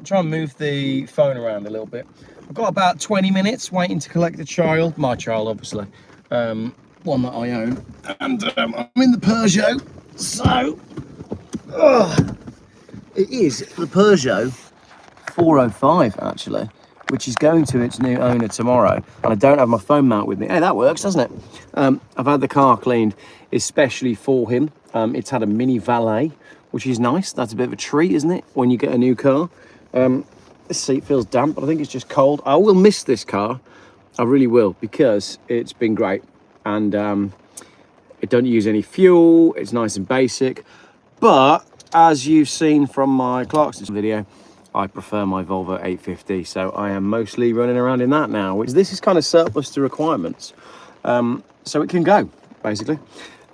try and move the phone around a little bit. I've got about 20 minutes waiting to collect the child, my child obviously, one that I own, and I'm in the Peugeot, so it is the Peugeot 405 actually, which is going to its new owner tomorrow, and I don't have my phone mount with me. Hey, that works, doesn't it? I've had the car cleaned especially for him. It's had a mini valet, which is nice. That's a bit of a treat, isn't it, when you get a new car? This seat feels damp, but I think it's just cold. I will miss this car, I really will, because it's been great, and it doesn't use any fuel. It's nice and basic, but as you've seen from my Clarkson's video, I prefer my Volvo 850, so I am mostly running around in that now, which this is kind of surplus to requirements, so it can go, basically.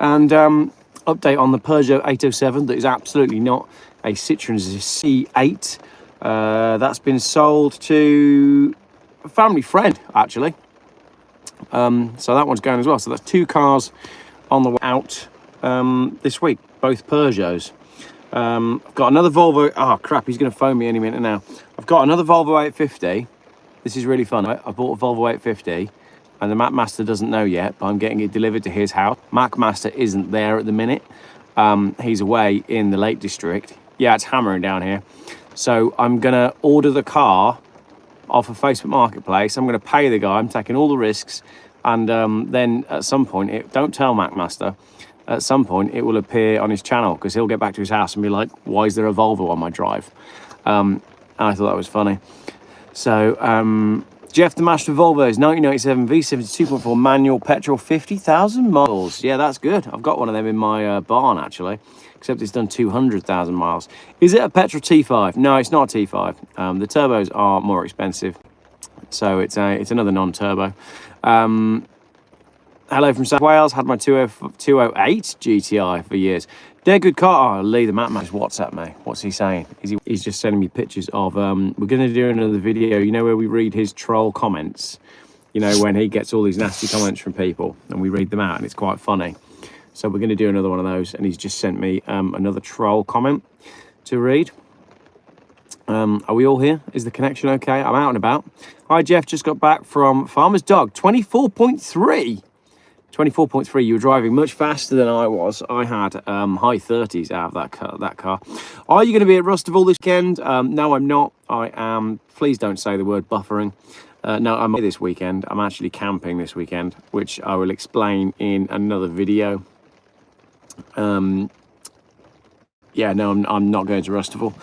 And update on the Peugeot 807, that is absolutely not a Citroen C8. That's been sold to a family friend, actually. So that one's going as well. So that's 2 cars on the way out this week, both Peugeots. I've got another Volvo. Oh crap, he's going to phone me any minute now. I've got another Volvo 850. This is really fun. I bought a Volvo 850 and the Mac Master doesn't know yet, but I'm getting it delivered to his house. Mac Master isn't there at the minute. He's away in the Lake District. Yeah, it's hammering down here. So I'm going to order the car off of Facebook Marketplace. I'm going to pay the guy. I'm taking all the risks. And then at some point, don't tell Mac Master, at some point it will appear on his channel, because he'll get back to his house and be like, why is there a Volvo on my drive? And I thought that was funny. So Geoff, the master of Volvos, 1997 V70 2.4 manual petrol, 50,000 miles. Yeah, that's good. I've got one of them in my barn actually, except it's done 200,000 miles. Is it a petrol T5? No, it's not a T5. The turbos are more expensive, so it's another non-turbo. Hello from South Wales. Had my 208 GTI for years. They're good car. Oh, Lee, the map man, WhatsApp me. What's he saying? He's just sending me pictures of. We're going to do another video. You know, where we read his troll comments. You know, when he gets all these nasty comments from people, and we read them out, and it's quite funny. So we're going to do another one of those, and he's just sent me another troll comment to read. Are we all here? Is the connection okay? I'm out and about. Hi, Geoff. Just got back from Farmer's Dog. 24.3. 24.3. You were driving much faster than I was. I had high 30s out of that car. Are you going to be at Rustival this weekend? No, I'm not. I am. Please don't say the word buffering. No, I'm this weekend. I'm actually camping this weekend, which I will explain in another video. Yeah, no, I'm not going to Rustival.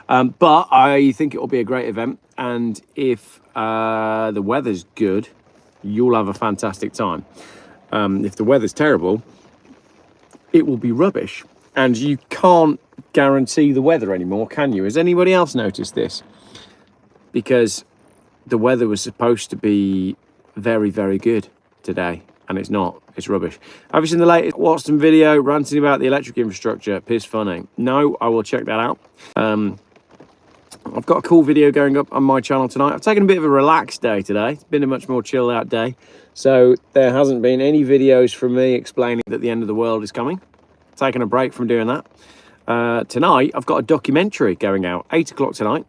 But I think it will be a great event. And if the weather's good, you'll have a fantastic time. If the weather's terrible, it will be rubbish. And you can't guarantee the weather anymore, can you? Has anybody else noticed this? Because the weather was supposed to be very, very good today, and it's not. It's rubbish. Have you seen the latest Watson video ranting about the electric infrastructure? Piss funny. No, I will check that out. I've got a cool video going up on my channel tonight. I've taken a bit of a relaxed day today. It's been a much more chilled out day. So there hasn't been any videos from me explaining that the end of the world is coming. Taking a break from doing that. Tonight, I've got a documentary going out, 8 o'clock tonight.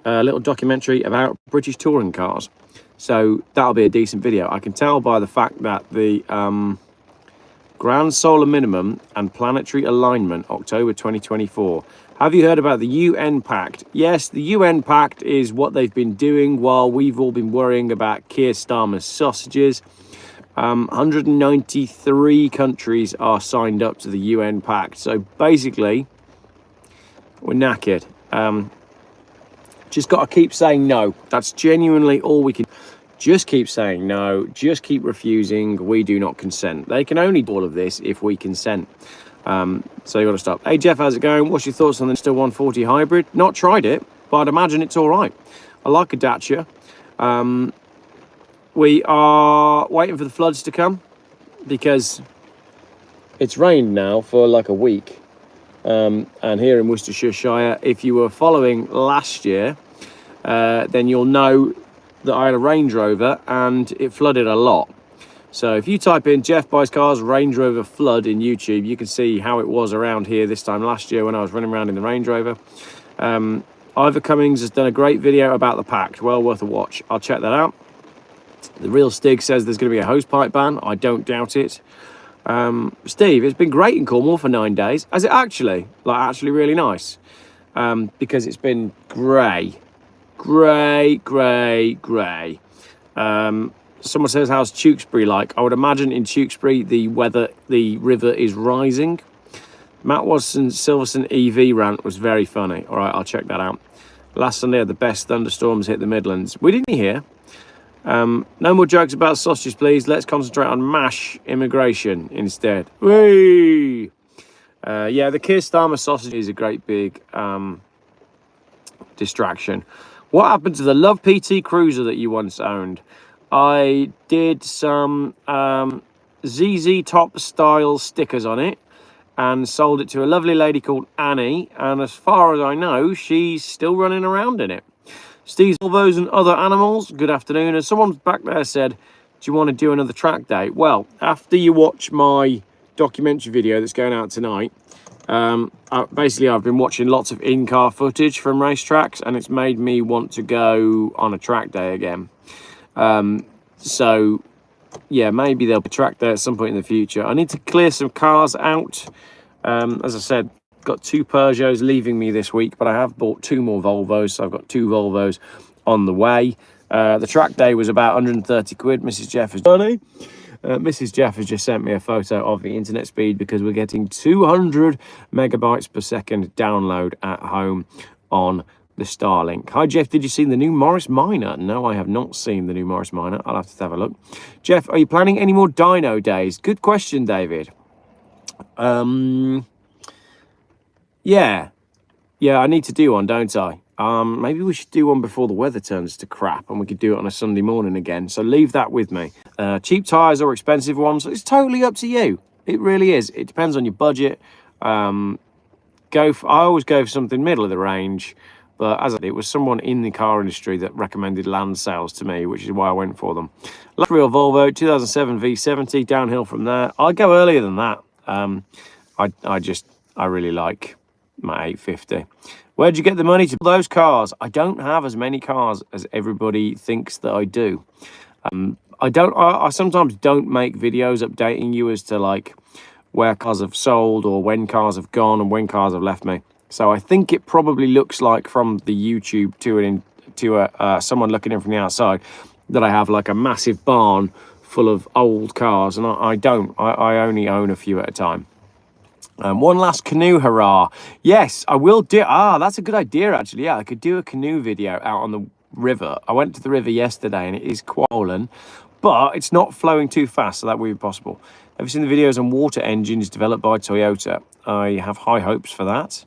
A little documentary about British touring cars. So that'll be a decent video. I can tell by the fact that the ground solar minimum and planetary alignment, October 2024. Have you heard about the UN Pact? Yes, the UN Pact is what they've been doing while we've all been worrying about Keir Starmer's sausages. 193 countries are signed up to the UN Pact. So basically, we're knackered. Just got to keep saying no. That's genuinely all we can. Just keep saying no. Just keep refusing. We do not consent. They can only do all of this if we consent. So you got to stop. Hey Geoff, how's it going? What's your thoughts on the Still 140 hybrid? Not tried it, but I'd imagine it's all right. I like a Dacia. We are waiting for the floods to come because it's rained now for like a week. And here in Worcestershire, if you were following last year, then you'll know that I had a Range Rover and it flooded a lot. So if you type in Geoff buys cars Range Rover flood in YouTube, you can see how it was around here this time last year when I was running around in the Range Rover. Ivor Cummings has done a great video about the Pact. Well worth a watch. I'll check that out. The Real Stig says there's going to be a hosepipe ban. I don't doubt it. Steve, it's been great in Cornwall for 9 days. Has it actually? Like, actually really nice? Because it's been grey. Grey. Someone says, how's Tewkesbury like? I would imagine in Tewkesbury, the river is rising. Matt Watson's Silverstone EV rant was very funny. All right, I'll check that out. Last Sunday, the best thunderstorms hit the Midlands. We didn't hear. No more jokes about sausages, please. Let's concentrate on MASH immigration instead. Whee! Yeah, the Keir Starmer sausage is a great big distraction. What happened to the Love PT Cruiser that you once owned? I did some ZZ Top style stickers on it and sold it to a lovely lady called Annie. And as far as I know, she's still running around in it. Steve's Volvos and other animals. Good afternoon. And someone back there said, do you want to do another track day? Well, after you watch my documentary video that's going out tonight, basically I've been watching lots of in-car footage from racetracks, and it's made me want to go on a track day again. So yeah, maybe there'll be a track day at some point in the future. I need to clear some cars out. As I said, got 2 Peugeots leaving me this week, but I have bought 2 more Volvos, so I've got 2 Volvos on the way. The track day was about 130 quid. Mrs. Geoff has done Mrs. Geoff has just sent me a photo of the internet speed because we're getting 200 megabytes per second download at home on the Starlink. Hi, Geoff. Did you see the new Morris Minor? No, I have not seen the new Morris Minor. I'll have to have a look. Geoff, are you planning any more dyno days? Good question, David. Yeah, I need to do one, don't I? Maybe we should do one before the weather turns to crap and we could do it on a Sunday morning again. So leave that with me. Cheap tyres or expensive ones, it's totally up to you. It really is. It depends on your budget. I always go for something middle of the range, but as I said, it was someone in the car industry that recommended land sales to me, which is why I went for them. Last real Volvo, 2007 V70, downhill from there. I'd go earlier than that. I really like my 850. Where'd you get the money to buy those cars? I don't have as many cars as everybody thinks that I do. I sometimes don't make videos updating you as to like where cars have sold or when cars have gone and when cars have left me. So I think it probably looks like from the YouTube to someone looking in from the outside that I have like a massive barn full of old cars, and I don't. I only own a few at a time. One last canoe hurrah. Yes, I will do. That's a good idea, actually. Yeah, I could do a canoe video out on the river. I went to the river yesterday and it is quollen, but it's not flowing too fast, so that would be possible. Have you seen the videos on water engines developed by Toyota? I have high hopes for that.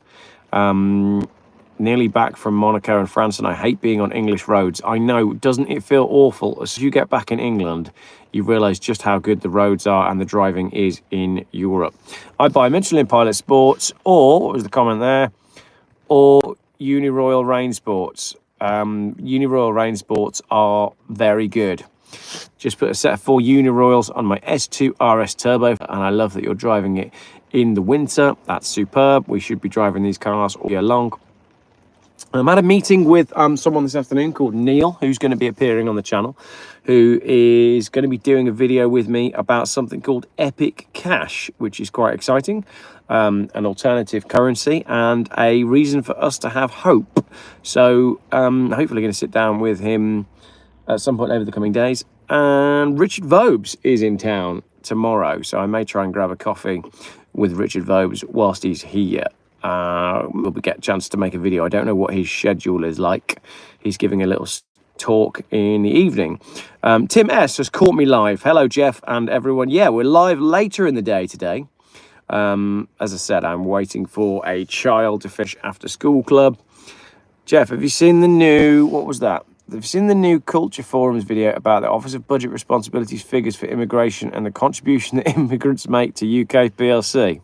Nearly back from Monaco and France, and I hate being on English roads. I know, doesn't it feel awful? As you get back in England, you realise just how good the roads are and the driving is in Europe. I'd buy Michelin Pilot Sports, or, what was the comment there? Or Uniroyal Rain Sports. Uniroyal Rain Sports are very good. Just put a set of 4 Uniroyals on my S2 RS Turbo, and I love that you're driving it in the winter. That's superb. We should be driving these cars all year long. I had a meeting with someone this afternoon called Neil, who's going to be appearing on the channel, who is going to be doing a video with me about something called Epic Cash, which is quite exciting, an alternative currency and a reason for us to have hope. So hopefully going to sit down with him at some point over the coming days. And Richard Vobes is in town tomorrow, so I may try and grab a coffee with Richard Vobes whilst he's here. We'll get a chance to make a video. I don't know what his schedule is like. He's giving a little talk in the evening. Tim S has caught me live. Hello, Geoff and everyone. Yeah, we're live later in the day today. As I said, I'm waiting for a child to finish after school club. Geoff, have you seen the new, what was that? Have you seen the new Culture Forums video about the Office of Budget Responsibilities figures for immigration and the contribution that immigrants make to UK PLC?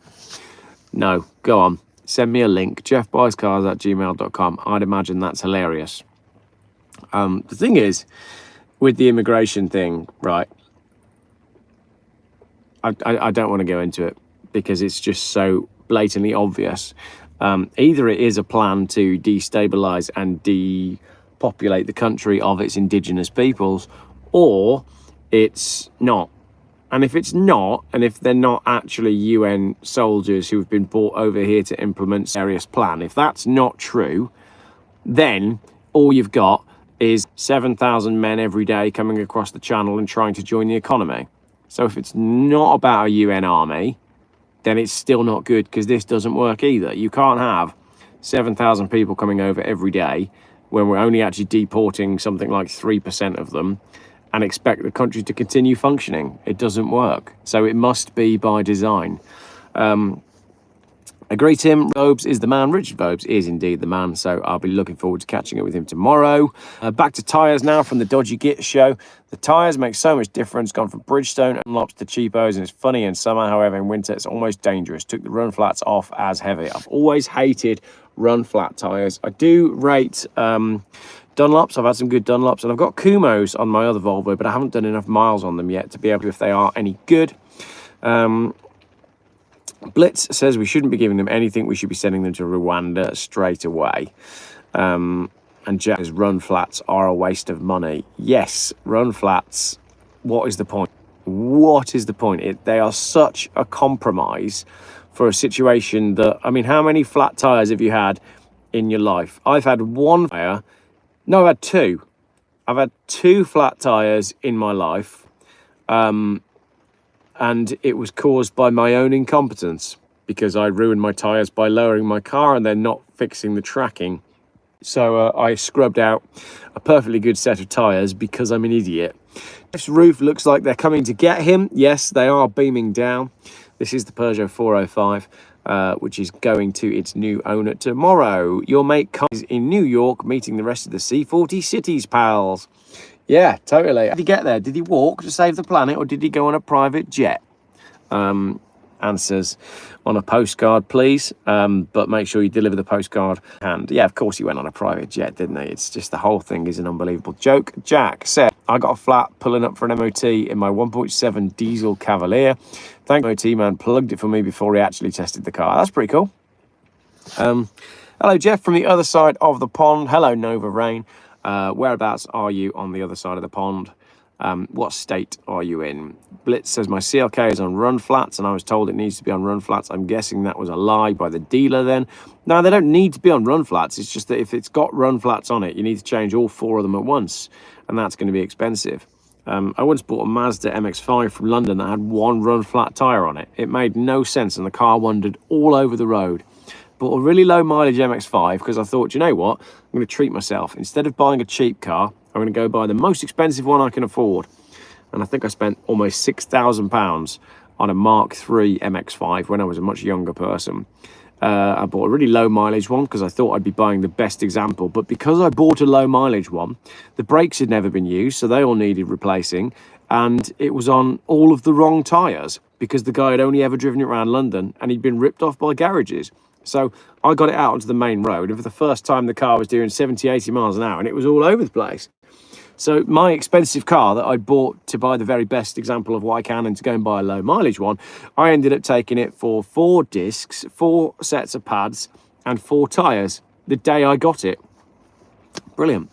No, go on. Send me a link, geoffbuyscars@gmail.com. I'd imagine that's hilarious. The thing is, with the immigration thing, right, I don't want to go into it because it's just so blatantly obvious. Either it is a plan to destabilise and depopulate the country of its indigenous peoples, or it's not. And if it's not, and if they're not actually UN soldiers who have been brought over here to implement various plan, if that's not true, then all you've got is 7,000 men every day coming across the channel and trying to join the economy. So if it's not about a UN army, then it's still not good, because this doesn't work either. You can't have 7,000 people coming over every day when we're only actually deporting something like 3% of them and expect the country to continue functioning. It doesn't work. So it must be by design. Agree, Tim. Vobes is the man. Richard Vobes is indeed the man. So I'll be looking forward to catching up with him tomorrow. Back to tyres now from the Dodgy Git show. The tyres make so much difference. Gone from Bridgestone and lops to cheapos, and it's funny in summer. However, in winter, it's almost dangerous. Took the run flats off as heavy. I've always hated run flat tyres. I do rate Dunlops. I've had some good Dunlops, and I've got Kumos on my other Volvo, but I haven't done enough miles on them yet to be able to, if they are any good. Blitz says we shouldn't be giving them anything. We should be sending them to Rwanda straight away. And Jack says run flats are a waste of money. Yes, run flats. What is the point? What is the point? They are such a compromise for a situation that, I mean, how many flat tyres have you had in your life? I've had one tyre. No, I've had two. I've had two flat tyres in my life. And it was caused by my own incompetence, because I ruined my tyres by lowering my car and then not fixing the tracking. So I scrubbed out a perfectly good set of tyres because I'm an idiot. This roof looks like they're coming to get him. Yes, they are beaming down. This is the Peugeot 405, which is going to its new owner tomorrow. Your mate is in New York meeting the rest of the C40 Cities pals. Yeah, totally. How did he get there? Did he walk to save the planet, or did he go on a private jet? Answers on a postcard, please. But make sure you deliver the postcard. And yeah, of course he went on a private jet, didn't he? It's just, the whole thing is an unbelievable joke. Jack said, I got a flat pulling up for an MOT in my 1.7 diesel Cavalier. Thank MOT man, plugged it for me before he actually tested the car. That's pretty cool. Hello, Geoff from the other side of the pond. Hello, Nova Rain. Whereabouts are you on the other side of the pond? What state are you in? Blitz says my CLK is on run flats, and I was told it needs to be on run flats. I'm guessing that was a lie by the dealer then. No, they don't need to be on run flats. It's just that if it's got run flats on it, you need to change all four of them at once, and that's going to be expensive. I once bought a Mazda MX-5 from London that had one run flat tyre on it. It made no sense, and the car wandered all over the road. Bought a really low mileage MX-5 because I thought, you know what, I'm going to treat myself. Instead of buying a cheap car, I'm going to go buy the most expensive one I can afford. And I think I spent almost £6,000 on a Mark III MX-5 when I was a much younger person. I bought a really low mileage one because I thought I'd be buying the best example. But because I bought a low mileage one, the brakes had never been used, so they all needed replacing. And it was on all of the wrong tyres because the guy had only ever driven it around London and he'd been ripped off by garages. So I got it out onto the main road, and for the first time the car was doing 70, 80 miles an hour, and it was all over the place. So my expensive car that I bought to buy the very best example of what I can and to go and buy a low mileage one, I ended up taking it for 4 discs, 4 sets of pads, and 4 tyres the day I got it. Brilliant.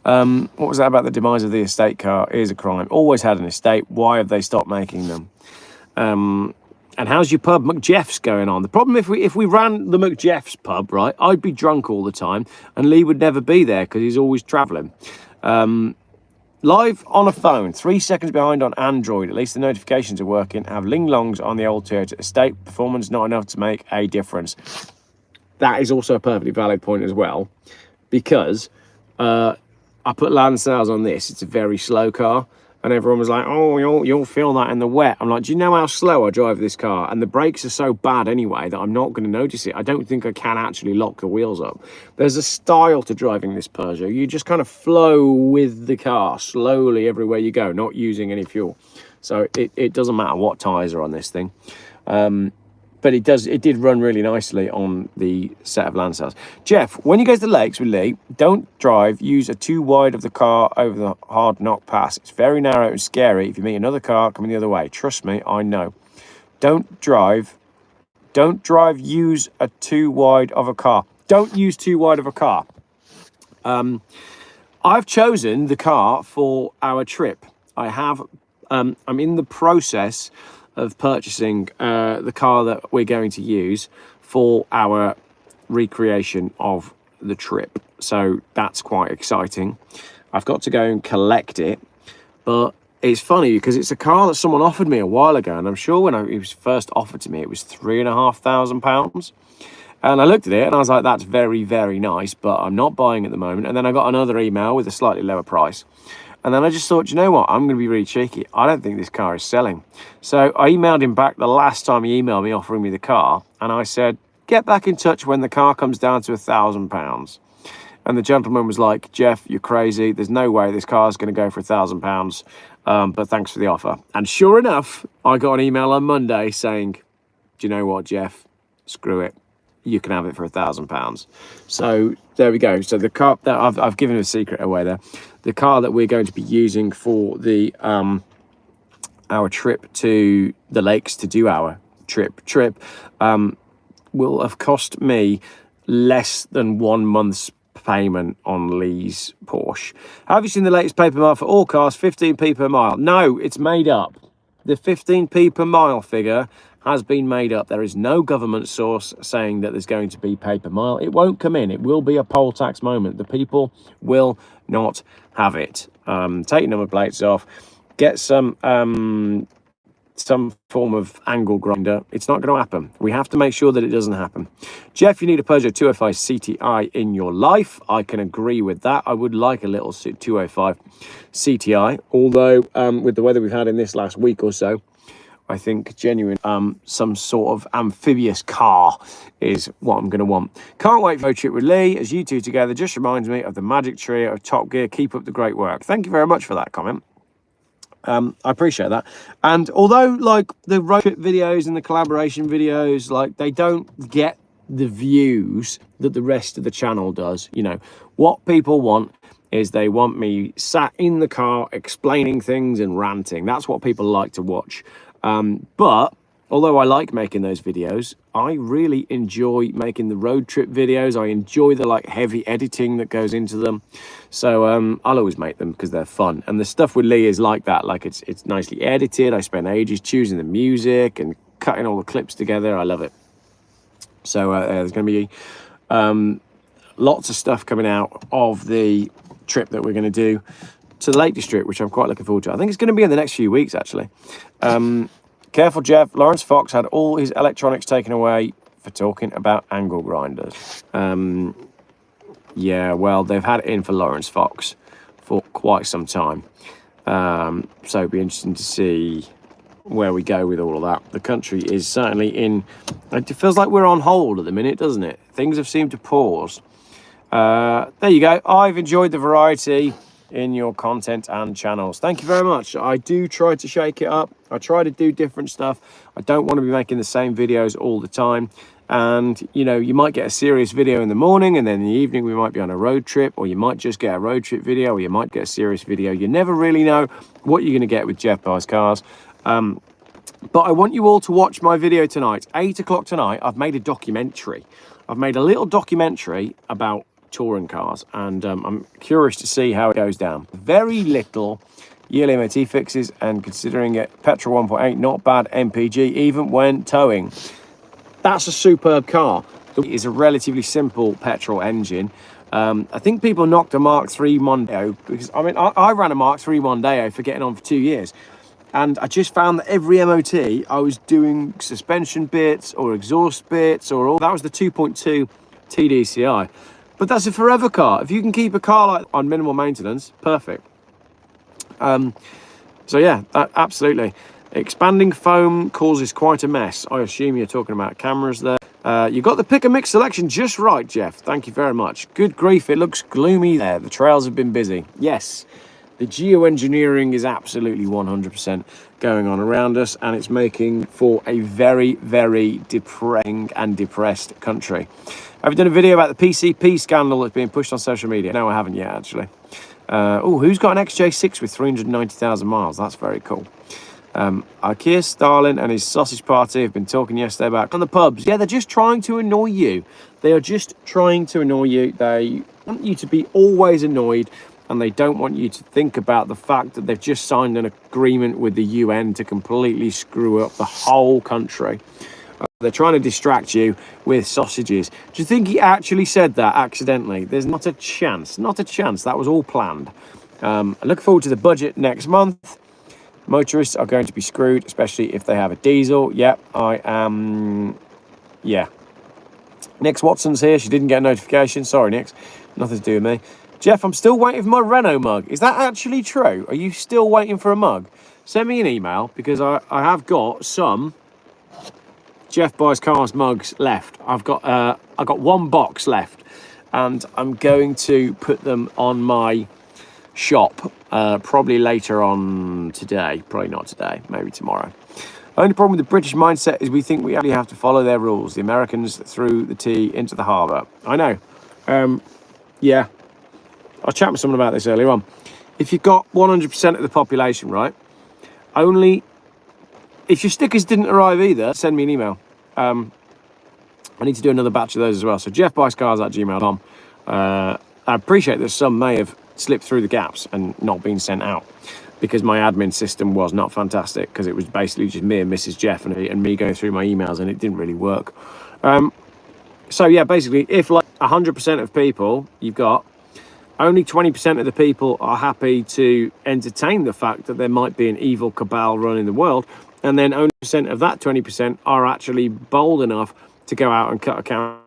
What was that about the demise of the estate car? Is a crime. Always had an estate. Why have they stopped making them? And how's your pub, McGeoff's, going on? The problem, if we ran the McGeoff's pub, right, I'd be drunk all the time, and Lee would never be there because he's always travelling. Live on a phone, 3 seconds behind on Android. At least the notifications are working. Have ling-longs on the old Toyota estate. Performance not enough to make a difference. That is also a perfectly valid point as well, because I put land sales on this. It's a very slow car. And everyone was like, oh, you'll feel that in the wet. I'm like, do you know how slow I drive this car? And the brakes are so bad anyway that I'm not going to notice it. I don't think I can actually lock the wheels up. There's a style to driving this Peugeot. You just kind of flow with the car slowly everywhere you go, not using any fuel. So it doesn't matter what tyres are on this thing. But it did run really nicely on the set of Lancers. Geoff, when you go to the lakes with Lee, don't drive. Use a too wide of the car over the hard knock pass. It's very narrow and scary if you meet another car coming the other way. Trust me, I know. Don't drive Don't use a too wide of a car. Don't use too wide of a car. I've chosen the car for our trip. I'm in the process of purchasing the car that we're going to use for our recreation of the trip. So that's quite exciting. I've got to go and collect it, but it's funny because it's a car that someone offered me a while ago, and I'm sure when it was first offered to me, it was £3,500. And I looked at it and I was like, that's very, very nice, but I'm not buying at the moment. And then I got another email with a slightly lower price. And then I just thought, you know what, I'm going to be really cheeky. I don't think this car is selling. So I emailed him back the last time he emailed me offering me the car. And I said, get back in touch when the car comes down to £1,000. And the gentleman was like, Geoff, you're crazy. There's no way this car is going to go for £1,000. But thanks for the offer. And sure enough, I got an email on Monday saying, do you know what, Geoff? Screw it. You can have it for £1,000. So there we go. So the car that I've given a secret away there. The car that we're going to be using for the our trip to the lakes to do our trip will have cost me less than 1 month's payment on Lee's Porsche. Have you seen the latest paper mile for all cars? 15p per mile. No, it's made up. The 15p per mile figure has been made up. There is no government source saying that there's going to be pay per mile. It won't come in. It will be a poll tax moment. The people will not have it. Take number plates off. Get some form of angle grinder. It's not going to happen. We have to make sure that it doesn't happen. Geoff, you need a Peugeot 205 CTI in your life. I can agree with that. I would like a little 205 CTI, although with the weather we've had in this last week or so, I think genuine some sort of amphibious car is what I'm going to want. Can't wait for a trip with Lee, as you two together just reminds me of the magic trio of Top Gear. Keep up the great work. Thank you very much for that comment. I appreciate that. And although like the road trip videos and the collaboration videos, like they don't get the views that the rest of the channel does, you know, what people want is they want me sat in the car explaining things and ranting. That's what people like to watch. But although I like making those videos, I really enjoy making the road trip videos. I enjoy the like heavy editing that goes into them. So I'll always make them because they're fun. And the stuff with Lee is like that. Like it's nicely edited. I spend ages choosing the music and cutting all the clips together. I love it. So there's going to be lots of stuff coming out of the trip that we're going to do to the Lake District, which I'm quite looking forward to. I think it's going to be in the next few weeks, actually. Careful, Geoff. Lawrence Fox had all his electronics taken away for talking about angle grinders. Yeah, well, they've had it in for Lawrence Fox for quite some time. So it'll be interesting to see where we go with all of that. The country is certainly in... It feels like we're on hold at the minute, doesn't it? Things have seemed to pause. There you go. I've enjoyed the variety in your content and channels. Thank you very much. I do try to shake it up. I try to do different stuff. I don't want to be making the same videos all the time. And, you know, you might get a serious video in the morning and then in the evening we might be on a road trip, or you might just get a road trip video, or you might get a serious video. You never really know what you're going to get with Geoff Buys Cars. But I want you all to watch my video tonight. 8 o'clock tonight, I've made a documentary. I've made a little documentary about touring cars, and I'm curious to see how it goes down. Very little yearly MOT fixes, and considering it petrol 1.8, not bad MPG even when towing. That's a superb car. It is a relatively simple petrol engine. I think people knocked a Mark III Mondeo because I ran a Mark III Mondeo for getting on for 2 years, and I just found that every MOT I was doing suspension bits or exhaust bits or all that was the 2.2 TDCI. But that's a forever car. If you can keep a car like on minimal maintenance, perfect. So yeah, absolutely. Expanding foam causes quite a mess. I assume you're talking about cameras there. You got the pick and mix selection just right, Geoff. Thank you very much. Good grief, it looks gloomy there. The trails have been busy. Yes, the geoengineering is absolutely 100% going on around us, and it's making for a very, very depressing and depressed country. Have you done a video about the PCP scandal that's being pushed on social media? No, I haven't yet, actually. Oh, who's got an XJ6 with 390,000 miles? That's very cool. Keir Starlin and his sausage party have been talking yesterday about on the pubs. Yeah, they're just trying to annoy you. They are just trying to annoy you. They want you to be always annoyed, and they don't want you to think about the fact that they've just signed an agreement with the UN to completely screw up the whole country. They're trying to distract you with sausages. Do you think he actually said that accidentally? There's not a chance. Not a chance. That was all planned. I look forward to the budget next month. Motorists are going to be screwed, especially if they have a diesel. Yep, I am. Yeah. Nix Watson's here. She didn't get a notification. Sorry, Nix. Nothing to do with me. Geoff, I'm still waiting for my Renault mug. Is that actually true? Are you still waiting for a mug? Send me an email, because I have got some Geoff Buys Cars mugs left. I've got one box left, and I'm going to put them on my shop probably later on today. Probably not today, maybe tomorrow. Only problem with the British mindset is we think we actually have to follow their rules. The Americans threw the tea into the harbour. I know. Yeah, I was chatting with someone about this earlier on. If you've got 100% of the population, right, only if your stickers didn't arrive either, send me an email. I need to do another batch of those as well. So geoffbuyscars@gmail.com. I appreciate that some may have slipped through the gaps and not been sent out, because my admin system was not fantastic, because it was basically just me and Mrs. Geoff and me going through my emails, and it didn't really work. So yeah, basically, if like 100% of people you've got, only 20% of the people are happy to entertain the fact that there might be an evil cabal running the world, and then only % of that 20% are actually bold enough to go out and cut accounts